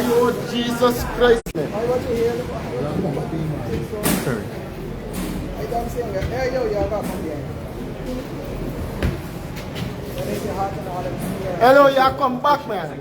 you, Jesus Christ. I want to hear the I don't say, hey, yo, you're back from there. Hello, you come back, man.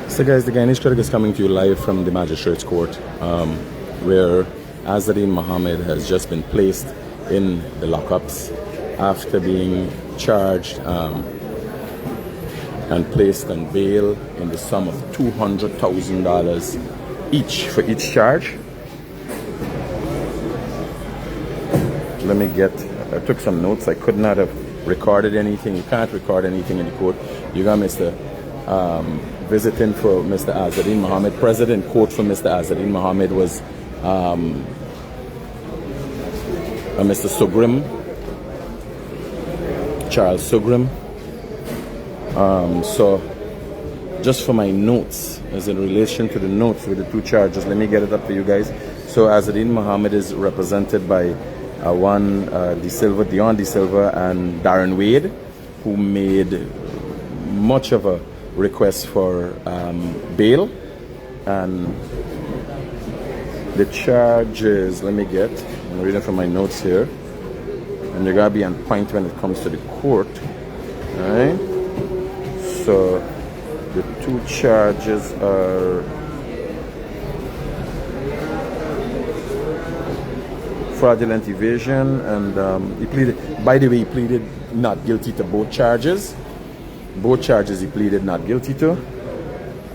So guys, the Guyanese Critic is coming to you live from the Magistrates Court, where Azruddin Mohamed has just been placed in the lockups after being charged and placed on bail in the sum of $200,000 each for each charge. Let me I took some notes. I could not have recorded anything. You can't record anything in the court. You got Mr. Visiting for Mr. Azruddin Mohamed. President court for Mr. Azruddin Mohamed was Mr. Sugrim, Charles Sugrim. So just for my notes, as in relation to the notes with the two charges, let me get it up for you guys. So Azruddin Mohamed is represented by Dion De Silva and Darren Wade, who made much of a request for bail, and the charges, I'm reading from my notes here, and they're gonna be on point when it comes to the court. Alright, so the two charges are fraudulent evasion, and he pleaded not guilty to both charges. Both charges he pleaded not guilty to,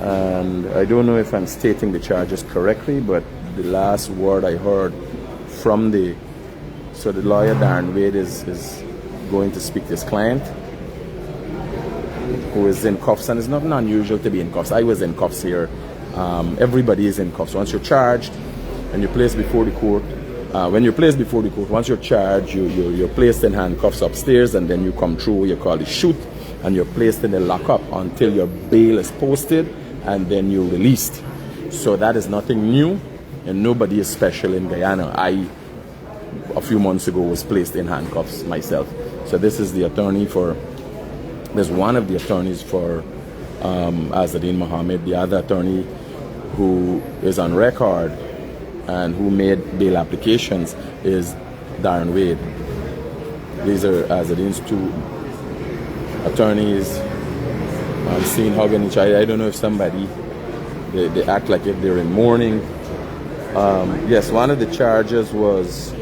and I don't know if I'm stating the charges correctly, but the last word I heard from the lawyer Darren Wade is going to speak to his client, who is in cuffs, and it's not unusual to be in cuffs. I was in cuffs here. Everybody is in cuffs. Once you're charged and you're placed before the court, once you're charged, you're placed in handcuffs upstairs, and then you come through what you call the chute, and you're placed in the lockup until your bail is posted, and then you're released. So that is nothing new, and nobody is special in Guyana. I, a few months ago, was placed in handcuffs myself. So this is one of the attorneys for Azruddin Mohamed. The other attorney, who is on record and who made bail applications, is Darren Wade. These are Azruddin's two attorneys. I'm seen hugging each other. I don't know if they act like if they're in mourning. Yes, one of the charges was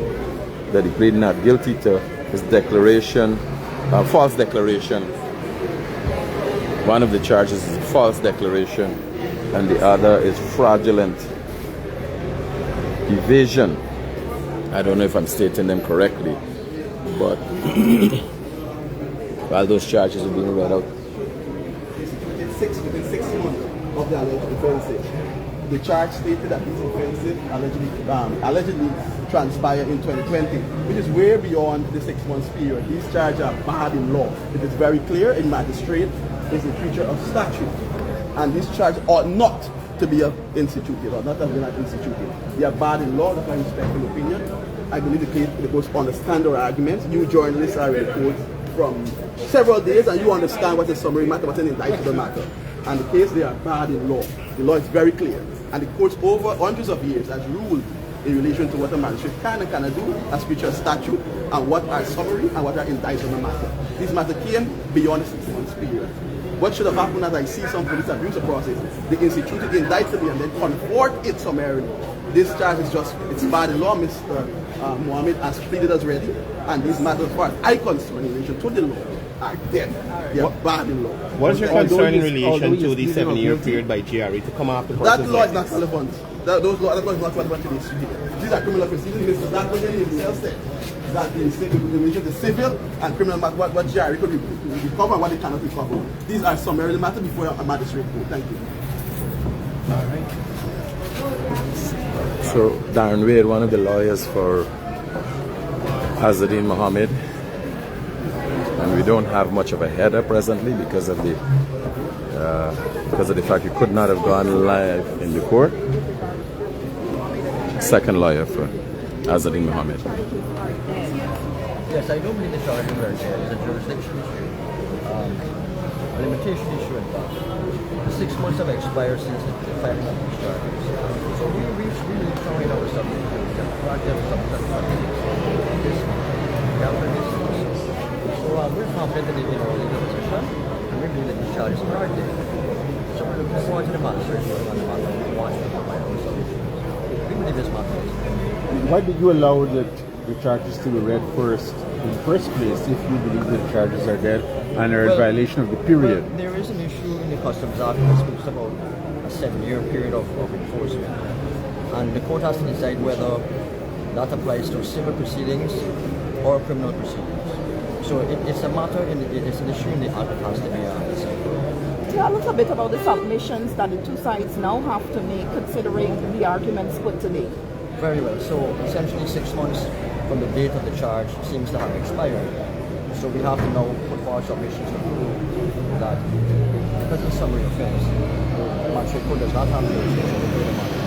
that he pleaded not guilty to his false declaration. One of the charges is a false declaration, and the other is fraudulent evasion. I don't know if I'm stating them correctly, but while those charges are being read out. Within 6 months of the alleged offenses, the charge stated that these offenses allegedly transpired in 2020, which is way beyond the 6 months period. These charges are barred in law. It is very clear in magistrate, is a creature of statute, and these charges ought not to be instituted, or not have been instituted. They are barred in law. That's my respectful opinion. I believe the court understand our arguments. You journalists are in the court from several days, and you understand what a summary matter, what an indictable matter. And the case, they are barred in law. The law is very clear. And the courts over hundreds of years has ruled in relation to what a magistrate can and cannot do as creature of statute, and what are summary and what are indictable matter. This matter came beyond the 6 months period. What should have happened, as I see some police abuse process, they instituted indictment and then convert it summarily. This charge is it's barred in law. Mr. Mohamed has pleaded as ready, and these matters, as far as I concern in relation to the law, are dead. They are barred in law. What is your concern in relation to the 7-year period by GRE to come after? That law is not relevant. That law is not relevant to this. These are criminal proceedings. Mr. Azruddin himself said that in relation to civil and criminal matter, what GRE could recover and what they cannot recover. These are summarily matter before a magistrate court. Thank you. So Darren Wade, one of the lawyers for Azruddin Mohamed, and we don't have much of a header presently because of the fact he could not have gone live in the court. Second lawyer for Azruddin Mohamed. Yes, I don't believe the charges are there. It's a jurisdiction issue, a limitation issue in fact. The 6 months have expired since the filing of these charges. So we really throwing our subject to the project this month. So we're confident in our legal position, and we believe that these charges are there. So we're looking forward to the magistrate on the matter and watching to provide our solutions. We believe this matter is there. Why did you allow the charges to be read first in the first place if you believe that the charges are dead and are in violation of the period? Well, there is an issue in the Customs Act that speaks about a 7-year period of enforcement. And the court has to decide whether that applies to civil proceedings or criminal proceedings. So it's a matter, it's an issue in the act that has to be decided. Tell us a bit about the submissions that the two sides now have to make considering the arguments put today. Very well. So essentially 6 months from the date of the charge seems to have expired. So we have to now put forward submissions to prove that because it's a summary offense, the magistrate court does not have jurisdiction to pay the money.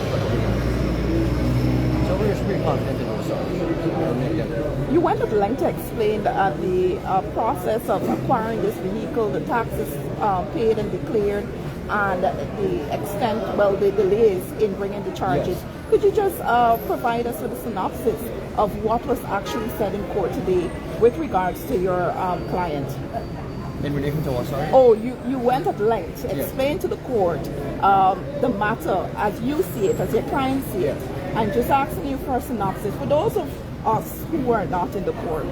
So we're pretty confident in those submissions. You went at length to explain the process of acquiring this vehicle, the taxes paid and declared, and the extent, well, the delays in bringing the charges. Yes. Could you just provide us with a synopsis of what was actually said in court today with regards to your client? In relation to what, sorry? Oh, you went at length to explain to the court the matter as you see it, as your client see it, and just asking you for a synopsis for those of us who were not in the court.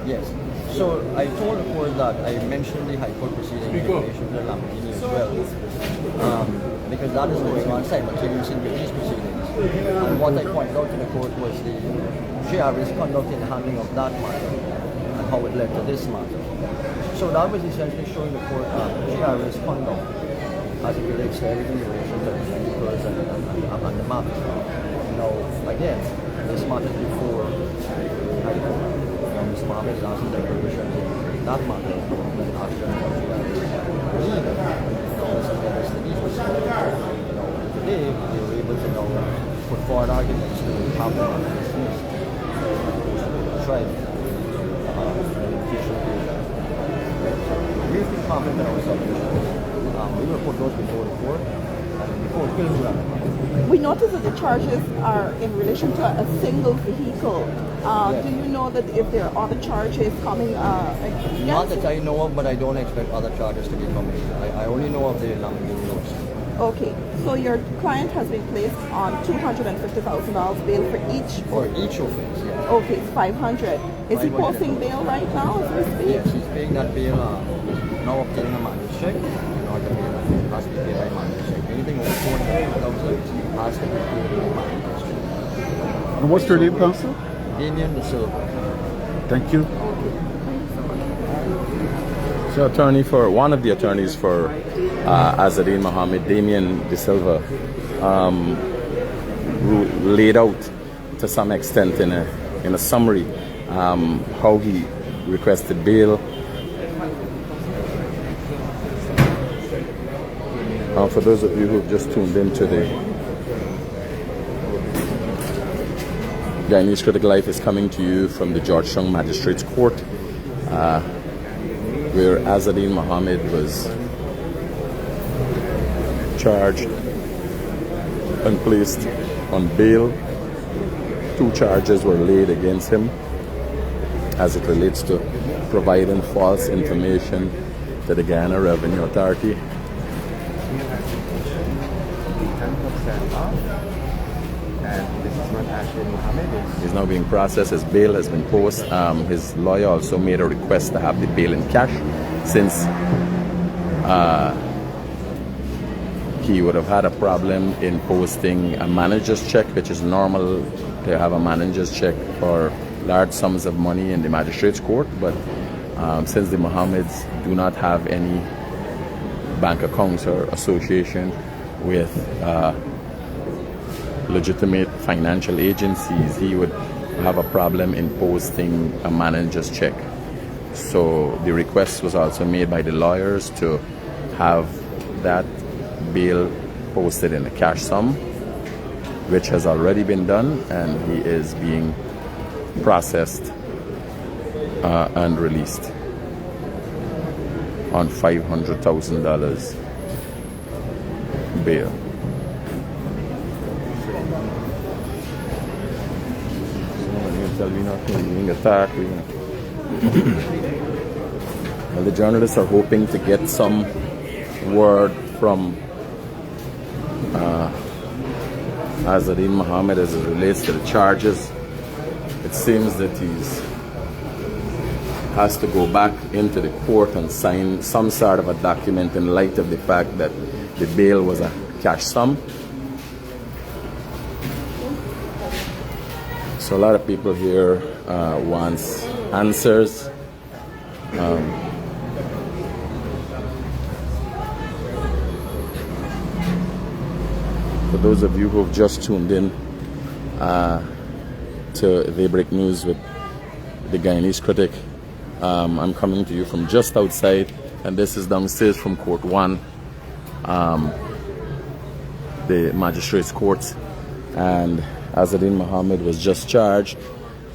Yes. So I told the court that I mentioned the High Court proceeding in relation to the Lamborghini as well, because that is going on simultaneously with these proceedings. And what I pointed out to the court was the JR's conduct in the handling of that matter and how it led to this matter. So that was essentially showing the court JR's conduct as it relates to everything in relation to the vehicles and the matter. Now, again, this matter is before High Court. Mr. Mohamed is asking the permission in that matter and asking today they were able to now put forward arguments to have the matter dismissed tried we've been confident in our submission. We will put those before the court and before the court. We notice that the charges are in relation to a single vehicle. Yes. Do you know that if there are other charges coming against? Not that I know of, but I don't expect other charges to be coming. I only know of the Lamborghini notes. Okay, so your client has been placed on $250,000 bail for each? For each offense, yes. Okay, it's 500. Is he posting bail right now as we speak? Yes, he's paying that bail, now obtaining a managed check. In order to pay that bail, has to be paid by managed check. Anything over $400,000 has to be paid by managed check. And what's your name, counsel? Damien De Silva. Thank you. So one of the attorneys for Azruddin Mohamed, Damien De Silva, laid out to some extent in a summary how he requested bail. For those of you who have just tuned into the Guyanese Critical Life is coming to you from the Georgetown Magistrates Court, where Azruddin Mohamed was charged and placed on bail. 2 charges were laid against him as it relates to providing false information to the Guyana Revenue Authority. He's now being processed. His bail has been posted. His lawyer also made a request to have the bail in cash, since he would have had a problem in posting a manager's check, which is normal to have a manager's check for large sums of money in the magistrate's court. But since the Mohammeds do not have any bank accounts or association with legitimate financial agencies, he would have a problem in posting a manager's check. So the request was also made by the lawyers to have that bail posted in a cash sum, which has already been done, and he is being processed and released on $500,000 bail. Tell me nothing, being attacked. Well, the journalists are hoping to get some word from Azruddin Mohamed as it relates to the charges. It seems that he's has to go back into the court and sign some sort of a document in light of the fact that the bail was a cash sum. So a lot of people here wants answers. For those of you who have just tuned in to Daybreak News with the Guyanese Critic, I'm coming to you from just outside, and this is downstairs from Court 1, the Magistrates Court, and Azruddin Mohamed was just charged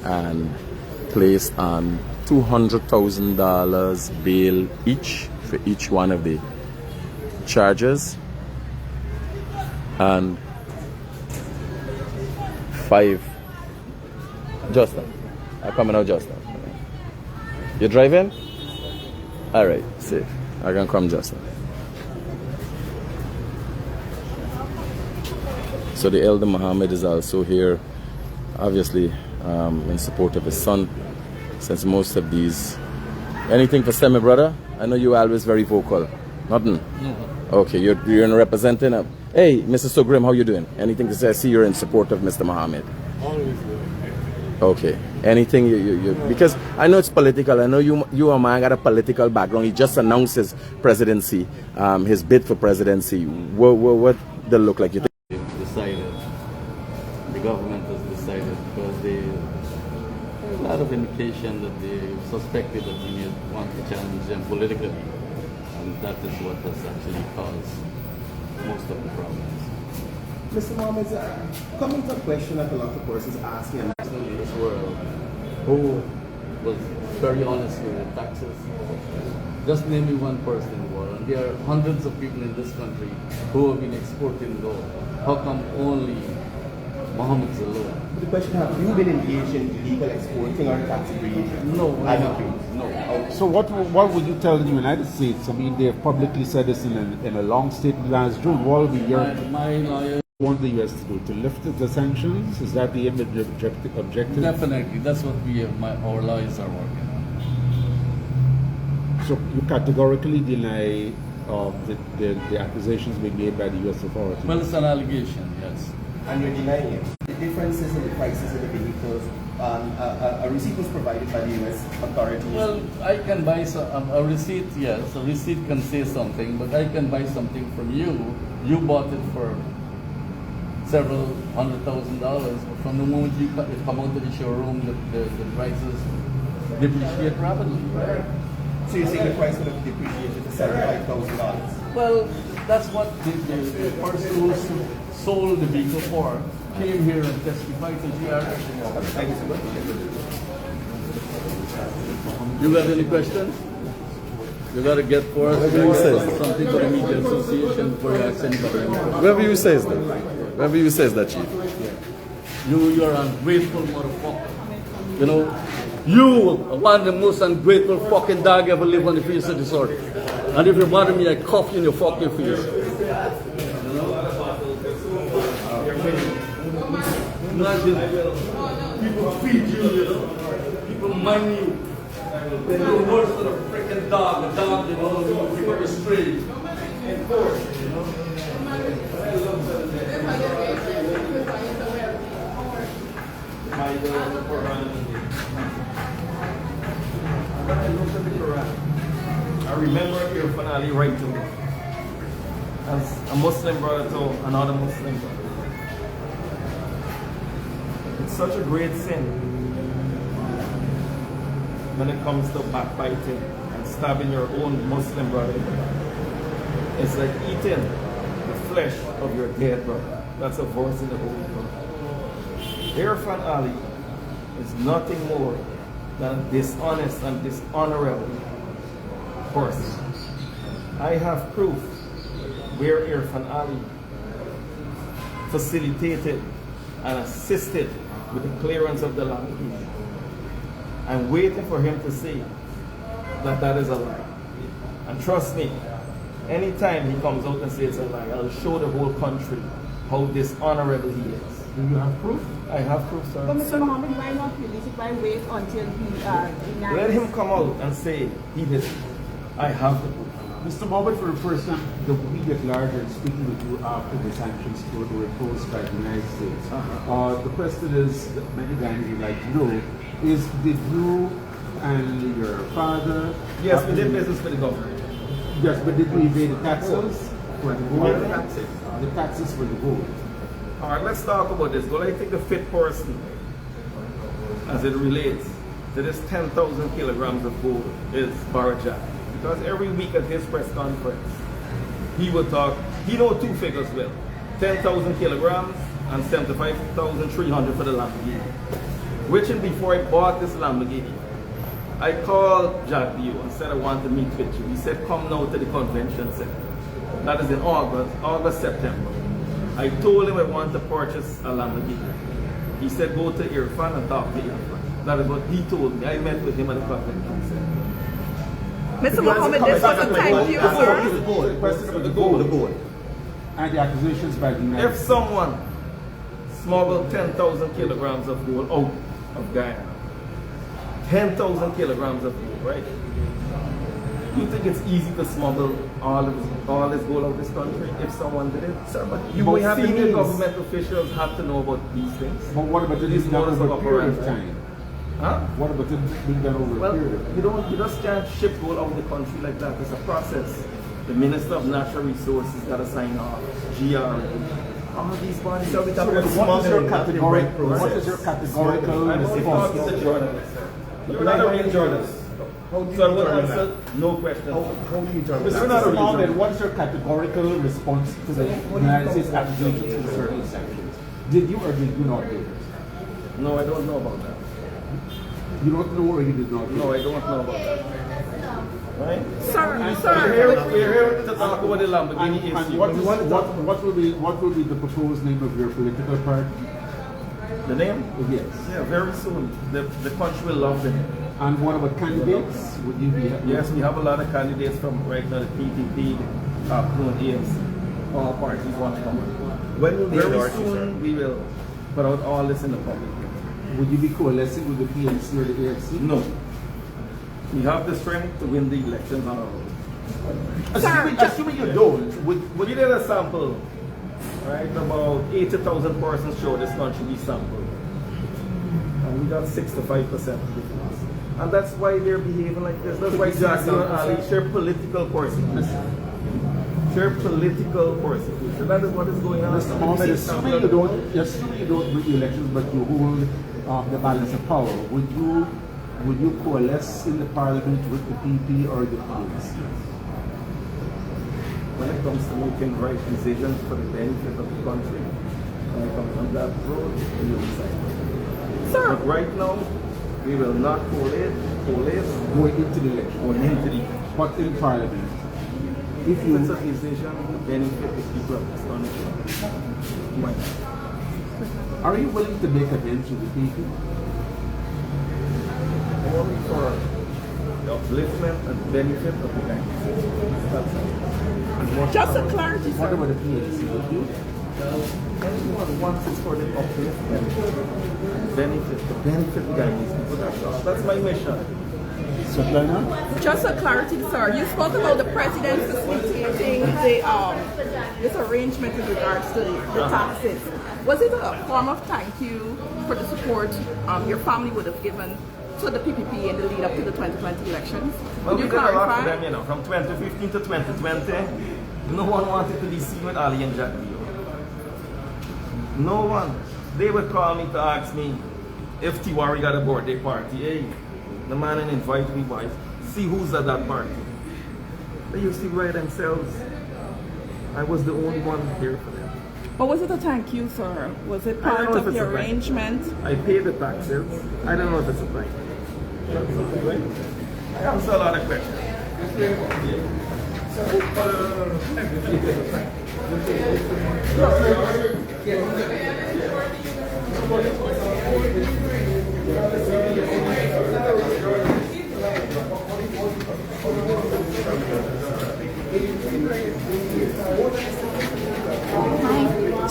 and placed on $200,000 bail each for each one of the charges, and Justin, I'm coming out, Justin. You driving? All right, safe. I can come, Justin. So the elder Mohammed is also here, obviously in support of his son, since most of these... Anything for Semi, brother? I know you always very vocal. Nothing? Mm-hmm. Okay, you're in representing a... Hey, Mr. Sogrim, how you doing? Anything to say? I see you're in support of Mr. Mohammed. Always. Okay. Anything you because I know it's political. I know you a man got a political background. He just announced his presidency, his bid for presidency. What does it look like? You think? Decided. The government has decided because there's a lot of indication that they suspected that we may want to challenge them politically, and that is what has actually caused most of the problems. Mr. Mohamed, coming to a question that a lot of persons asking, In this world, who was very honest with the taxes. Just name me one person in the world, and there are hundreds of people in this country who have been exporting gold. How come only Mohammed's alone? the question, have you been engaged in illegal exporting or tax evasion? No, I haven't. No. So what would you tell the United States? I mean, they have publicly said this in a long statement last June. What will be your... My lawyer want the U.S. to do? To lift the sanctions? Is that the objective? definitely. That's what our lawyers are working on. So you categorically deny the accusations being made by the U.S. authorities? Well, it's an allegation, yes. And you're denying it. The differences in the prices of the vehicles, a receipt was provided by the U.S. authorities. Well, I can buy a receipt, yes. A receipt can say something, but I can buy something from you. You bought it for several $100,000, but from the moment you come out to the showroom, the prices depreciate rapidly. So you're saying the price would have depreciated to $75,000? Well, that's what the person who sold the vehicle for came here and testified to GRS. Thank you so much. You got any questions? You got to get for us something for the Media Association before you ask anybody. Whoever you says that. Whoever you says that, Chief. You're an ungrateful motherfucker. You know, you are one of the most ungrateful fucking dog ever lived on the face of this earth. And if you bother me, I cough you in your fucking face. Imagine people feed you, people mind you. You're worse than a freaking dog. A dog, you keep up a stray. I remember you're finally right to me. As a a Muslim brother to another Muslim brother. It's such a great sin when it comes to backbiting and stabbing your own Muslim brother in the back. It's like eating the flesh of your dead brother. That's a verse in the Holy Book. Irfan Ali is nothing more than a dishonest and dishonorable person. I have proof where Irfan Ali facilitated and assisted with the clearance of the Lamborghini. I'm waiting for him to say that that is a lie. And trust me, anytime he comes out and says a lie, I'll show the whole country how dishonorable he is. Do you have proof? I have proof, sir. But Mr. Mohammed, why not release it? Why wait until he Let him come out and say he did it. I have the proof. Mr. Mohammed, for the first time, the media at large are speaking with you after the sanctions were imposed by the United States. The question is, that many Ghanaians would like to know, is did you and your father... Yes, we did business with the government. Yes, but did you evade the taxes for the gold? The taxes. The taxes for the gold. All right, let's talk about this. Well, I think the fit person, as it relates to this 10,000 kilograms of gold, is Barajat. Because every week at his press conference, he would talk, he knows two figures well, 10,000 kilograms and 75,300 for the Lamborghini. Which is before I bought this Lamborghini, I called Jack Dio and said I want to meet with you. He said, come now to the convention center. That is in August, September. I told him I want to purchase a Lamborghini. He said, go to Irfan and talk to Irfan. That is what he told me. I met with him at the convention center. Mr. Mohammed, this was a thank you, sir. The question of the gold. And the accusations by the United If someone smuggled 10,000 kilograms of gold out of Guyana, 10,000 kilograms of gold, right? You think it's easy to smuggle all this gold out of this country if someone did it? Sir, but you may have senior government officials have to know about these things. But what about it being done over a period of time? Huh? What about it being done over a period of time? You just can't ship gold out of the country like that. It's a process. The Minister of Natural Resources got to sign off. GRA. All these bodies. So what is your categorical response? You're not a real journalist. So I will answer no question. Mr. Mohammed, what's your categorical response to the United States accusations concerning sanctions? Did you or did you not do it? No, I don't know about that. You don't know or you did not do No, it? I don't know about that. Right? Sir. We're here to talk about the Lamborghini issue. What will be the proposed name of your political party? The name? Yes. Yeah, very soon. The country will love them. And what about candidates? Would you be happy? Yes, we have a lot of candidates from right now, the PPP, AFC. All parties want to come. When will Very soon we will put out all this in the public. Would you be coalescing with the PNC or the AFC? No. We have the strength to win the elections on our own. Assuming you don't, We did a sample, right? About 80,000 persons showed this country we sampled. And we got 6 to 5% difference. And that's why they're behaving like this. That's why Jackson and Ali share political persecution. Share political persecution. That is what is going on. Mr. Mohammed, assuming you don't win the elections, but you hold the balance of power, would you coalesce in the parliament with the PP or the PNC? When it comes to making right decisions for the benefit of the country, when it comes on that road, we will decide. Sir. But right now, we will not coalesce Going into the election. or into the But in parliament, if If you it's a decision to benefit the people of this country, why not? are you willing to make amends with the people? Only for the upliftment and benefit of the country. That's it. Just a clarity, What sir. about the PNC? Would you? Anyone wants it for the upliftment, benefit, to benefit the Guyanese people. That's all. That's my mission. Svetlana? Just a clarity, sir. You spoke about the president facilitating this arrangement with regards to the taxes. Was it a form of thank you for the support your family would have given to the PPP in the lead up to the 2020 elections? Well, Could we you did a lot for clarify? them, from 2015 to 2020. No one wanted to be seen with Ali and Jackie. No one. They would call me to ask me if Tiwari got a birthday party. Hey, the man and invite me, boys. See who's at that party. They used to write themselves. I was the only one here for them. But was it a thank you, sir? Was it part of the arrangement? I paid the taxes. I don't know if it's a thank you. I answer a lot of questions.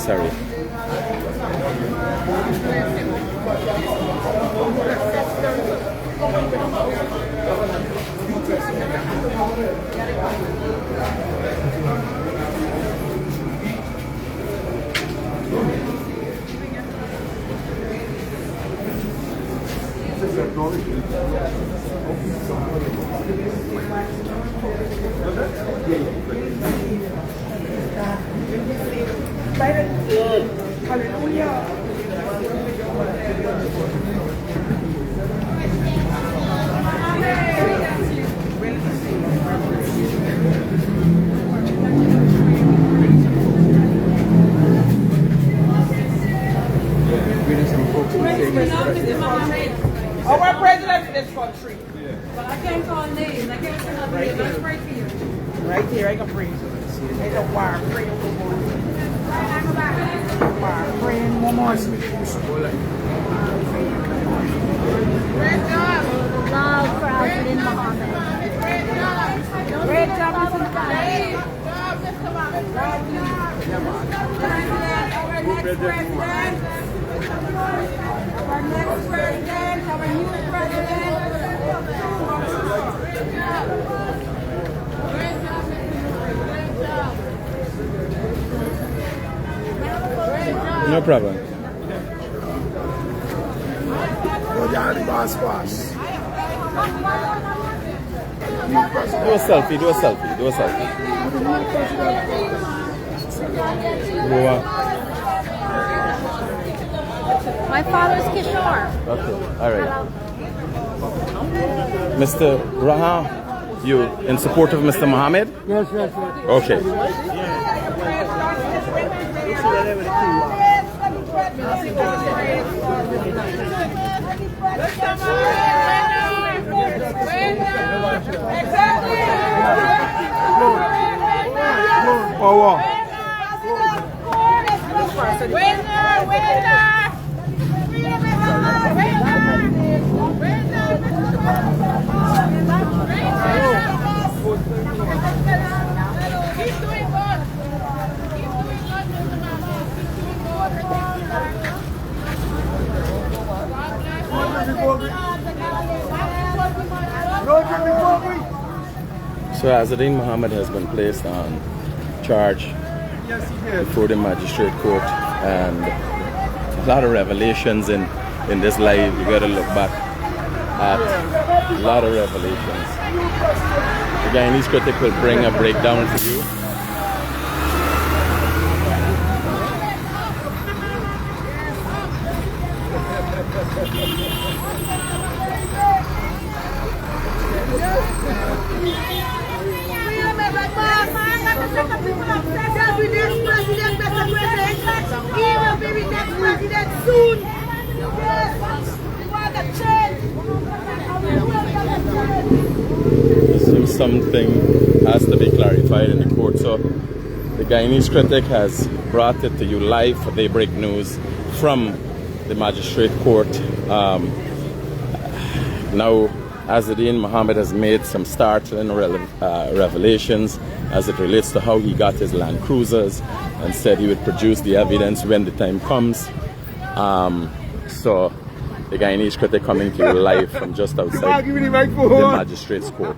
Sorry. Our president of this country. But I can't call names. I can't say nothing. Let's pray for you. Right here, I can pray. I don't want to pray one more. Praying one more. Love for Azruddin Mohamed. Great job, Mr. Our next president, our new president. No problem. Do a selfie, do a selfie, do a selfie. My father's Kishore. Okay, all right. Mr. Raha, you in support of Mr. Mohamed? Yes, yes, yes. Okay. Power. So Azruddin Mohamed has been placed on charge before the magistrate court, and a lot of revelations in this live. You gotta look back at a lot of revelations. The Guyanese critic will bring a breakdown for you. So something has to be clarified in the court. So the Guyanese critic has brought it to you live for Daybreak News from the magistrate court. Now Azruddin Mohamed has made some startling revelations as it relates to how he got his Land Cruisers, and said he would produce the evidence when the time comes. So the Guyanese critic coming to you live from just outside the magistrate's court.